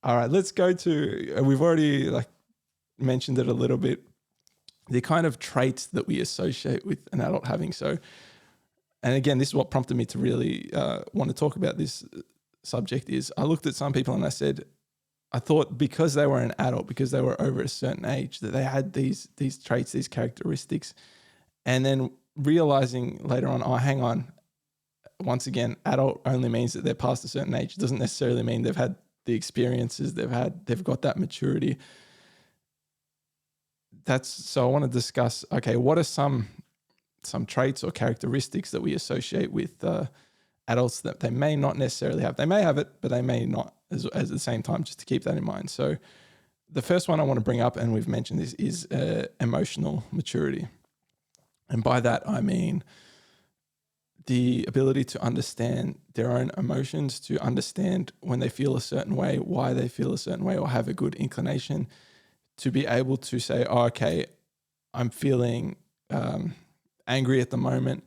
All right, let's go to, we've already like mentioned it a little bit, the kind of traits that we associate with an adult having. So, and again, this is what prompted me to really want to talk about this subject is I looked at some people and I said, I thought because they were an adult, because they were over a certain age, that they had these traits, these characteristics. And then realizing later on, oh, hang on, once again, adult only means that they're past a certain age. It doesn't necessarily mean they've had the experiences they've got that maturity. So I want to discuss, okay, what are some traits or characteristics that we associate with adults that they may not necessarily have. They may have it, but they may not as at the same time, just to keep that in mind. So the first one I want to bring up, and we've mentioned this, is emotional maturity. And by that, I mean the ability to understand their own emotions, to understand when they feel a certain way, why they feel a certain way, or have a good inclination, to be able to say, oh, okay, I'm feeling angry at the moment.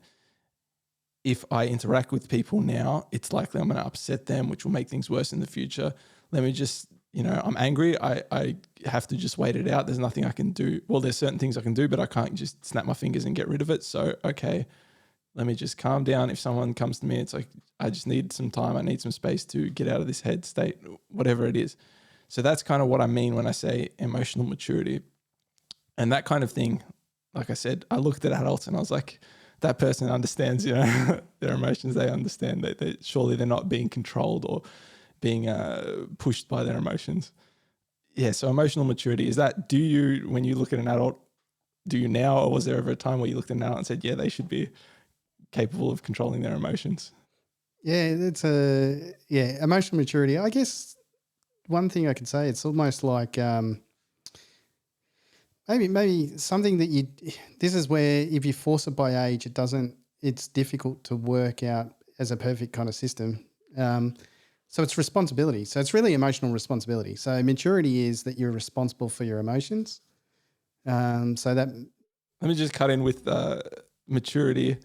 If I interact with people now, it's likely I'm going to upset them, which will make things worse in the future. Let me just, I'm angry. I have to just wait it out. There's nothing I can do. Well, there's certain things I can do, but I can't just snap my fingers and get rid of it. So, okay, let me just calm down. If someone comes to me, it's like, I just need some time. I need some space to get out of this head state, whatever it is. So that's kind of what I mean when I say emotional maturity. And that kind of thing, like I said, I looked at adults and I was like, that person understands, their emotions. They understand that surely they're not being controlled or being pushed by their emotions. Yeah. So emotional maturity, is that, when you look at an adult, do you now, or was there ever a time where you looked at an adult and said, yeah, they should be capable of controlling their emotions? Yeah, emotional maturity. I guess one thing I could say, it's almost like, maybe something that this is where if you force it by age, it's difficult to work out as a perfect kind of system. So it's responsibility. So it's really emotional responsibility. So maturity is that you're responsible for your emotions. So that. Let me just cut in with maturity.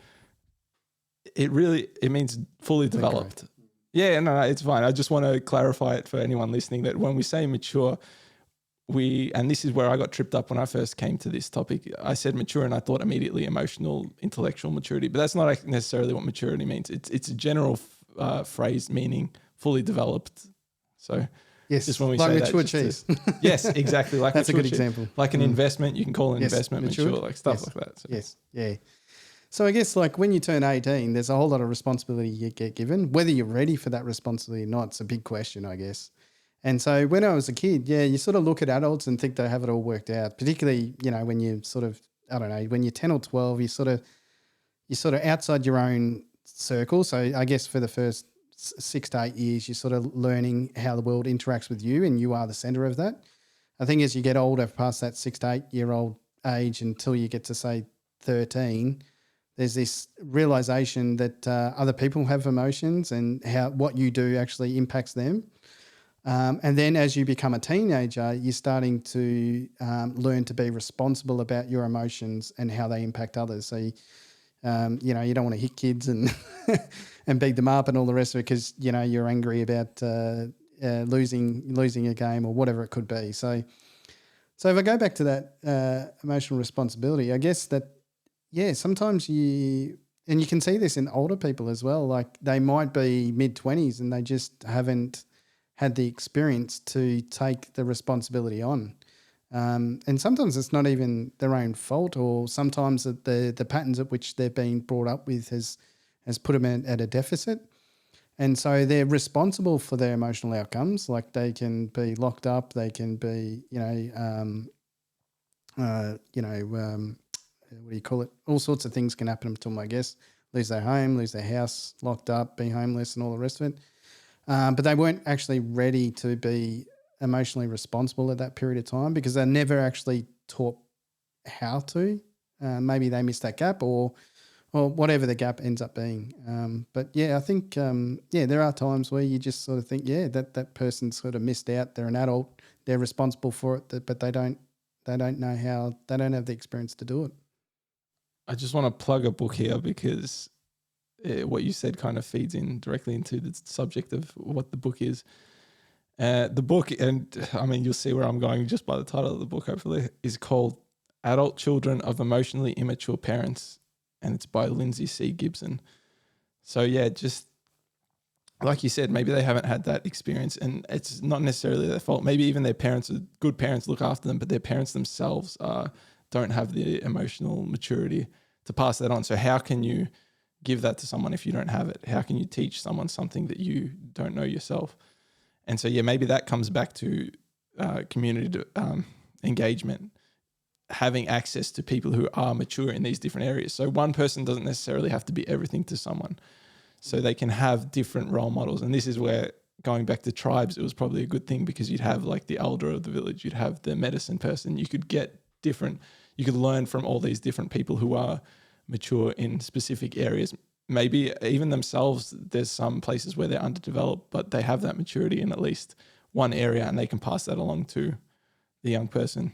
It means fully developed. Yeah, no, it's fine. I just want to clarify it for anyone listening that when we say mature, and this is where I got tripped up when I first came to this topic. I said mature and I thought immediately emotional, intellectual maturity, but that's not necessarily what maturity means. It's a general phrase meaning fully developed. So yes, just when we like say mature that, cheese. Yes, exactly. Like that's a good example. Like an investment, you can call an investment matured. mature, like stuff like that. So. Yes, yeah. So I guess like when you turn 18, there's a whole lot of responsibility you get given. Whether you're ready for that responsibility or not, it's a big question, I guess. And so when I was a kid, you sort of look at adults and think they have it all worked out, particularly, when you sort of, I don't know, when you're 10 or 12, you're sort of outside your own circle. So I guess for the first 6 to 8 years, you're sort of learning how the world interacts with you and you are the center of that. I think as you get older, past that 6 to 8 year old age until you get to say 13, there's this realization that other people have emotions and what you do actually impacts them. And then as you become a teenager, you're starting to learn to be responsible about your emotions and how they impact others. So, you don't want to hit kids and and beat them up and all the rest of it because, you're angry about losing a game or whatever it could be. So if I go back to that emotional responsibility, I guess that, sometimes and you can see this in older people as well, like they might be mid-20s and they just haven't had the experience to take the responsibility on. And sometimes it's not even their own fault, or sometimes the patterns at which they're being brought up with has put them at a deficit. And so they're responsible for their emotional outcomes. Like they can be locked up, they can be, what do you call it? All sorts of things can happen to them, I guess. Lose their home, lose their house, locked up, be homeless and all the rest of it. But they weren't actually ready to be emotionally responsible at that period of time because they're never actually taught how to. Maybe they missed that gap or whatever the gap ends up being. But I think, there are times where you just sort of think, that person sort of missed out. They're an adult. They're responsible for it, but they don't know how, they don't have the experience to do it. I just want to plug a book here because what you said kind of feeds in directly into the subject of what the book is. The book, and I mean, you'll see where I'm going just by the title of the book, hopefully, is called Adult Children of Emotionally Immature Parents, and it's by Lindsay C. Gibson. So yeah, just like you said, maybe they haven't had that experience, and it's not necessarily their fault. Maybe even their parents are good parents, look after them, but their parents themselves don't have the emotional maturity to pass that on. So how can you give that to someone if you don't have it? How can you teach someone something that you don't know yourself? And so, yeah, maybe that comes back to community engagement, having access to people who are mature in these different areas. So one person doesn't necessarily have to be everything to someone. So they can have different role models. And this is where, going back to tribes, it was probably a good thing, because you'd have like the elder of the village, you'd have the medicine person, you could learn from all these different people who are mature in specific areas. Maybe even themselves, there's some places where they're underdeveloped, but they have that maturity in at least one area, and they can pass that along to the young person.